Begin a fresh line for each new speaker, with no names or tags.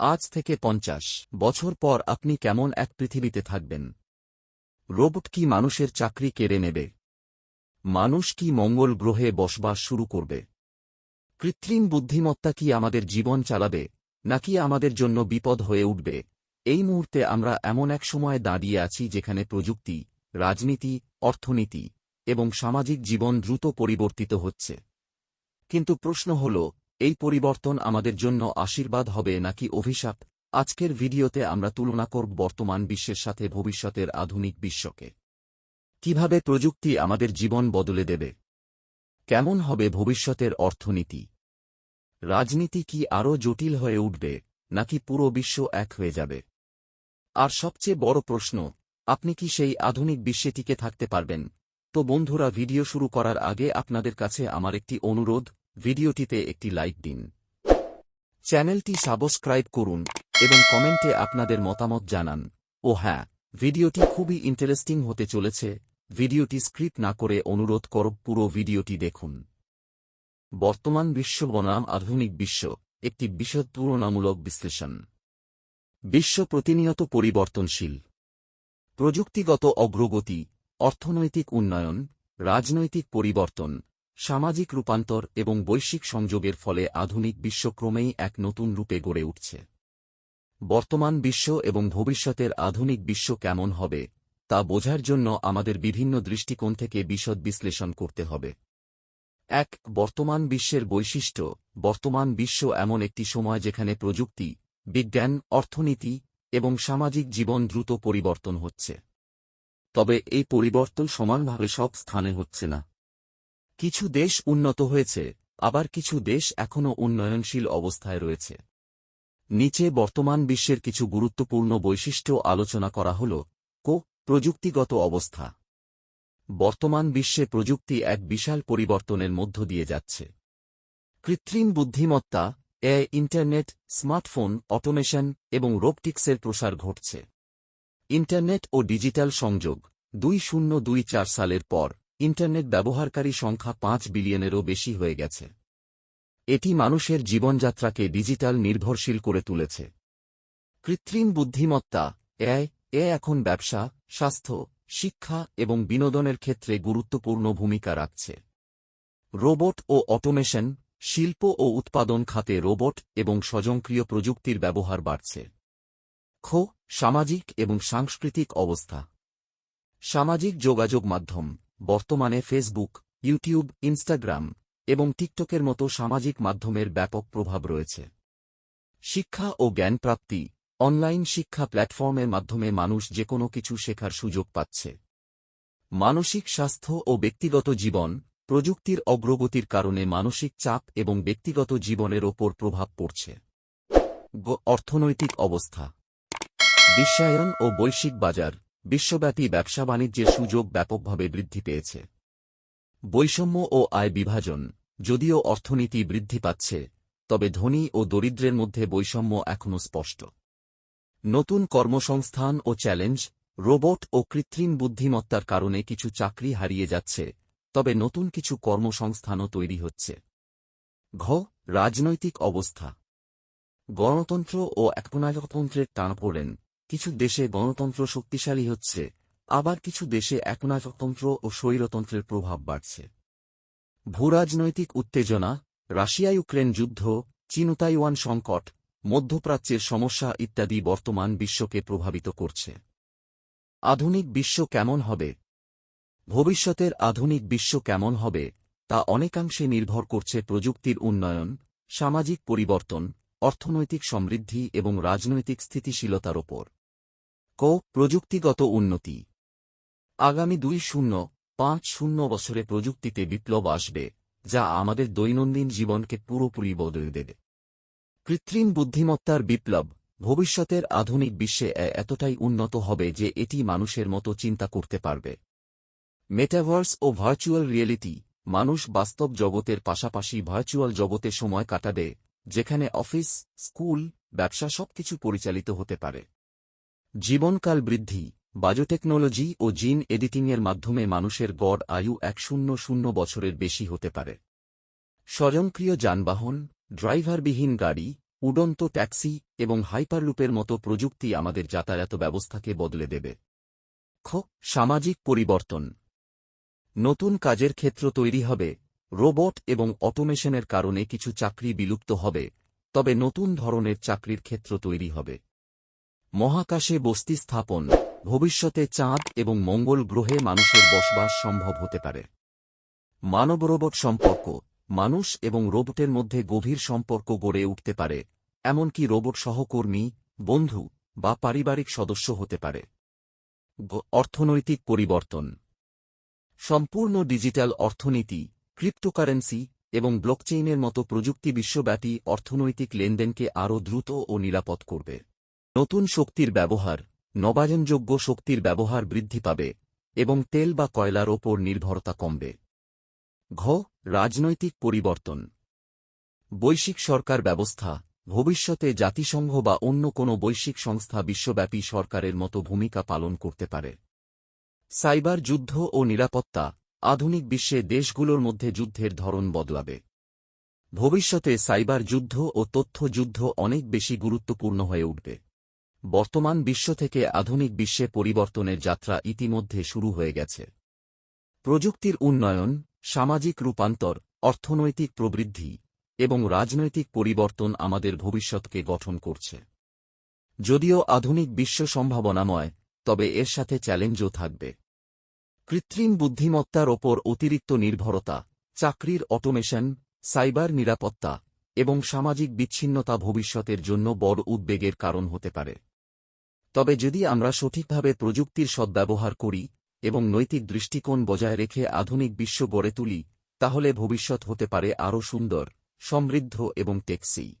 আজ থেকে ৫০ বছর পর আপনি কেমন এক পৃথিবীতে থাকবেন? রোবট কি মানুষের চাকরি কেড়ে নেবে? মানুষ কি মঙ্গল গ্রহে বসবাস শুরু করবে? কৃত্রিম বুদ্ধিমত্তা কি আমাদের জীবন চালাবে, নাকি আমাদের জন্য বিপদ হয়ে উঠবে? এই মুহূর্তে আমরা এমন এক সময়ে দাঁড়িয়ে আছি যেখানে প্রযুক্তি, রাজনীতি, অর্থনীতি এবং সামাজিক জীবন দ্রুত পরিবর্তিত হচ্ছে। কিন্তু প্রশ্ন হল, এই পরিবর্তন আমাদের জন্য আশীর্বাদ হবে নাকি অভিশাপ? আজকের ভিডিওতে আমরা তুলনা করব বর্তমান বিশ্বের সাথে ভবিষ্যতের আধুনিক বিশ্বকে। কিভাবে প্রযুক্তি আমাদের জীবন বদলে দেবে? কেমন হবে ভবিষ্যতের অর্থনীতি? রাজনীতি কি আরও জটিল হয়ে উঠবে, নাকি পুরো বিশ্ব এক হয়ে যাবে? আর সবচেয়ে বড় প্রশ্ন, আপনি কি সেই আধুনিক বিশ্বে টিকে থাকতে পারবেন? তো বন্ধুরা, ভিডিও শুরু করার আগে আপনাদের কাছে আমার একটি অনুরোধ, ভিডিওটিতে একটি লাইক দিন, চ্যানেলটি সাবস্ক্রাইব করুন এবং কমেন্টে আপনাদের মতামত জানান। ও হ্যাঁ, ভিডিওটি খুবই ইন্টারেস্টিং হতে চলেছে, ভিডিওটি স্ক্রিপ্ট না করে অনুরোধ করব পুরো ভিডিওটি দেখুন। বর্তমান বিশ্ব বনাম আধুনিক বিশ্ব, একটি বিশদ তুলনামূলক বিশ্লেষণ। বিশ্ব প্রতিনিয়ত পরিবর্তনশীল। প্রযুক্তিগত অগ্রগতি, অর্থনৈতিক উন্নয়ন, রাজনৈতিক পরিবর্তন, সামাজিক রূপান্তর এবং বৈশ্বিক সংযোগের ফলে আধুনিক বিশ্ব ক্রমেই এক নতুন রূপে গড়ে উঠছে। বর্তমান বিশ্ব এবং ভবিষ্যতের আধুনিক বিশ্ব কেমন হবে, তা বোঝার জন্য আমাদের বিভিন্ন দৃষ্টিকোণ থেকে বিশদ বিশ্লেষণ করতে হবে। ১. বর্তমান বিশ্বের বৈশিষ্ট্য। বর্তমান বিশ্ব এমন একটি সময় যেখানে প্রযুক্তি, বিজ্ঞান, অর্থনীতি এবং সামাজিক জীবন দ্রুত পরিবর্তন হচ্ছে। তবে এই পরিবর্তন সমানভাবে সব স্থানে হচ্ছে না। কিছু দেশ উন্নত হয়েছে, আবার কিছু দেশ এখনও উন্নয়নশীল অবস্থায় রয়েছে। নিচে বর্তমান বিশ্বের কিছু গুরুত্বপূর্ণ বৈশিষ্ট্য আলোচনা করা হল। প্রযুক্তিগত অবস্থা। বর্তমান বিশ্বে প্রযুক্তি এক বিশাল পরিবর্তনের মধ্য দিয়ে যাচ্ছে। কৃত্রিম বুদ্ধিমত্তা, এআই, ইন্টারনেট, স্মার্টফোন, অটোমেশন এবং রোবটিক্সের প্রসার ঘটছে। ইন্টারনেট ও ডিজিটাল সংযোগ। 2024 সালের পর ইন্টারনেট ব্যবহারকারী সংখ্যা 5 বিলিয়নেরও বেশি হয়ে গেছে। এটি মানুষের জীবনযাত্রাকে ডিজিটাল নির্ভরশীল করে তুলেছে। কৃত্রিম বুদ্ধিমত্তা, এআই এখন ব্যবসা, স্বাস্থ্য, শিক্ষা এবং বিনোদনের ক্ষেত্রে গুরুত্বপূর্ণ ভূমিকা রাখছে। রোবট ও অটোমেশন। শিল্প ও উৎপাদন খাতে রোবট এবং স্বয়ংক্রিয় প্রযুক্তির ব্যবহার বাড়ছে। সামাজিক এবং সাংস্কৃতিক অবস্থা। সামাজিক যোগাযোগ মাধ্যম। বর্তমানে ফেসবুক, ইউটিউব, ইনস্টাগ্রাম এবং টিকটকের মতো সামাজিক মাধ্যমের ব্যাপক প্রভাব রয়েছে। শিক্ষা ও জ্ঞান প্রাপ্তি। অনলাইন শিক্ষা প্ল্যাটফর্মের মাধ্যমে মানুষ যেকোনো কিছু শেখার সুযোগ পাচ্ছে। মানসিক স্বাস্থ্য ও ব্যক্তিগত জীবন। প্রযুক্তির অগ্রগতির কারণে মানসিক চাপ এবং ব্যক্তিগত জীবনের ওপর প্রভাব পড়ছে। অর্থনৈতিক অবস্থা। বিশ্বায়ন ও বৈশ্বিক বাজার। বিশ্বব্যাপী ব্যবসা বাণিজ্যের সুযোগ ব্যাপকভাবে বৃদ্ধি পেয়েছে। বৈষম্য ও আয় বিভাজন। যদিও অর্থনীতি বৃদ্ধি পাচ্ছে, তবে ধনী ও দরিদ্রের মধ্যে বৈষম্য এখনও স্পষ্ট। নতুন কর্মসংস্থান ও চ্যালেঞ্জ। রোবট ও কৃত্রিম বুদ্ধিমত্তার কারণে কিছু চাকরি হারিয়ে যাচ্ছে, তবে নতুন কিছু কর্মসংস্থানও তৈরি হচ্ছে। রাজনৈতিক অবস্থা। গণতন্ত্র ও একনায়কতন্ত্রের টানাপোড়েন। কিছু দেশে গণতন্ত্র শক্তিশালী হচ্ছে, আবার কিছু দেশে একনায়কতন্ত্র ও স্বৈরতন্ত্রের প্রভাব বাড়ছে। ভূরাজনৈতিক উত্তেজনা। রাশিয়া ইউক্রেন যুদ্ধ, চীন তাইওয়ান সংকট, মধ্যপ্রাচ্যের সমস্যা ইত্যাদি বর্তমান বিশ্বকে প্রভাবিত করছে। আধুনিক বিশ্ব কেমন হবে? ভবিষ্যতের আধুনিক বিশ্ব কেমন হবে, তা অনেকাংশে নির্ভর করছে প্রযুক্তির উন্নয়ন, সামাজিক পরিবর্তন, অর্থনৈতিক সমৃদ্ধি এবং রাজনৈতিক স্থিতিশীলতার ওপর। প্রযুক্তিগত উন্নতি। আগামী 2050 বছরে প্রযুক্তিতে বিপ্লব আসবে, যা আমাদের দৈনন্দিন জীবনকে পুরোপুরি বদলে দেবে। কৃত্রিম বুদ্ধিমত্তার বিপ্লব। ভবিষ্যতের আধুনিক বিশ্বে এতটাই উন্নত হবে যে এটি মানুষের মতো চিন্তা করতে পারবে। মেটাভার্স ও ভার্চুয়াল রিয়েলিটি। মানুষ বাস্তব জগতের পাশাপাশি ভার্চুয়াল জগতে সময় কাটাবে, যেখানে অফিস, স্কুল, ব্যবসা সবকিছু পরিচালিত হতে পারে। জীবনকাল বৃদ্ধি। বায়োটেকনোলজি ও জিন এডিটিংয়ের মাধ্যমে মানুষের গড় আয়ু 100 বছরের বেশি হতে পারে। স্বয়ংক্রিয় যানবাহন, ড্রাইভারবিহীন গাড়ি উড়ন্ত ট্যাক্সি এবং হাইপারলুপের মতো প্রযুক্তি আমাদের যাতায়াত ব্যবস্থাকে বদলে দেবে। সামাজিক পরিবর্তন। নতুন কাজের ক্ষেত্র তৈরি হবে। রোবট এবং অটোমেশনের কারণে কিছু চাকরি বিলুপ্ত হবে, তবে নতুন ধরনের চাকরির ক্ষেত্র তৈরি হবে। মহাকাশে বসতি স্থাপন। ভবিষ্যতে চাঁদ এবং মঙ্গল গ্রহে মানুষের বসবাস সম্ভব হতে পারে। মানব রোবট সম্পর্ক। মানুষ এবং রোবটের মধ্যে গভীর সম্পর্ক গড়ে উঠতে পারে, এমনকি রোবট সহকর্মী, বন্ধু বা পারিবারিক সদস্য হতে পারে। অর্থনৈতিক পরিবর্তন। সম্পূর্ণ ডিজিটাল অর্থনীতি, ক্রিপ্টোকারেন্সি এবং ব্লকচেইনের মতো প্রযুক্তি বিশ্বব্যাপী অর্থনৈতিক লেনদেনকে আরও দ্রুত ও নিরাপদ করবে। নতুন শক্তির ব্যবহার। নবায়নযোগ্য শক্তির ব্যবহার বৃদ্ধি পাবে এবং তেল বা কয়লার ওপর নির্ভরতা কমবে। রাজনৈতিক পরিবর্তন। বৈশ্বিক সরকার ব্যবস্থা। ভবিষ্যতে জাতিসংঘ বা অন্য কোনো বৈশ্বিক সংস্থা বিশ্বব্যাপী সরকারের মতো ভূমিকা পালন করতে পারে। সাইবার যুদ্ধ ও নিরাপত্তা। আধুনিক বিশ্বে দেশগুলোর মধ্যে যুদ্ধের ধরন বদলাবে। ভবিষ্যতে সাইবার যুদ্ধ ও তথ্য যুদ্ধ অনেক বেশি গুরুত্বপূর্ণ হয়ে উঠবে। বর্তমান বিশ্ব থেকে আধুনিক বিশ্বে পরিবর্তনের যাত্রা ইতিমধ্যে শুরু হয়ে গেছে। প্রযুক্তির উন্নয়ন, সামাজিক রূপান্তর, অর্থনৈতিক প্রবৃদ্ধি এবং রাজনৈতিক পরিবর্তন আমাদের ভবিষ্যৎকে গঠন করছে। যদিও আধুনিক বিশ্ব সম্ভাবনাময়, তবে এর সাথে চ্যালেঞ্জও থাকবে। কৃত্রিম বুদ্ধিমত্তার ওপর অতিরিক্ত নির্ভরতা, চাকরির অটোমেশন, সাইবার নিরাপত্তা এবং সামাজিক বিচ্ছিন্নতা ভবিষ্যতের জন্য বড় উদ্বেগের কারণ হতে পারে। তবে যদি আমরা সঠিকভাবে প্রযুক্তির সদ্ব্যবহার করি এবং নৈতিক দৃষ্টিকোণ বজায় রেখে আধুনিক বিশ্ব গড়ে তুলি, তাহলে ভবিষ্যৎ হতে পারে আরও সুন্দর, সমৃদ্ধ এবং টেকসই।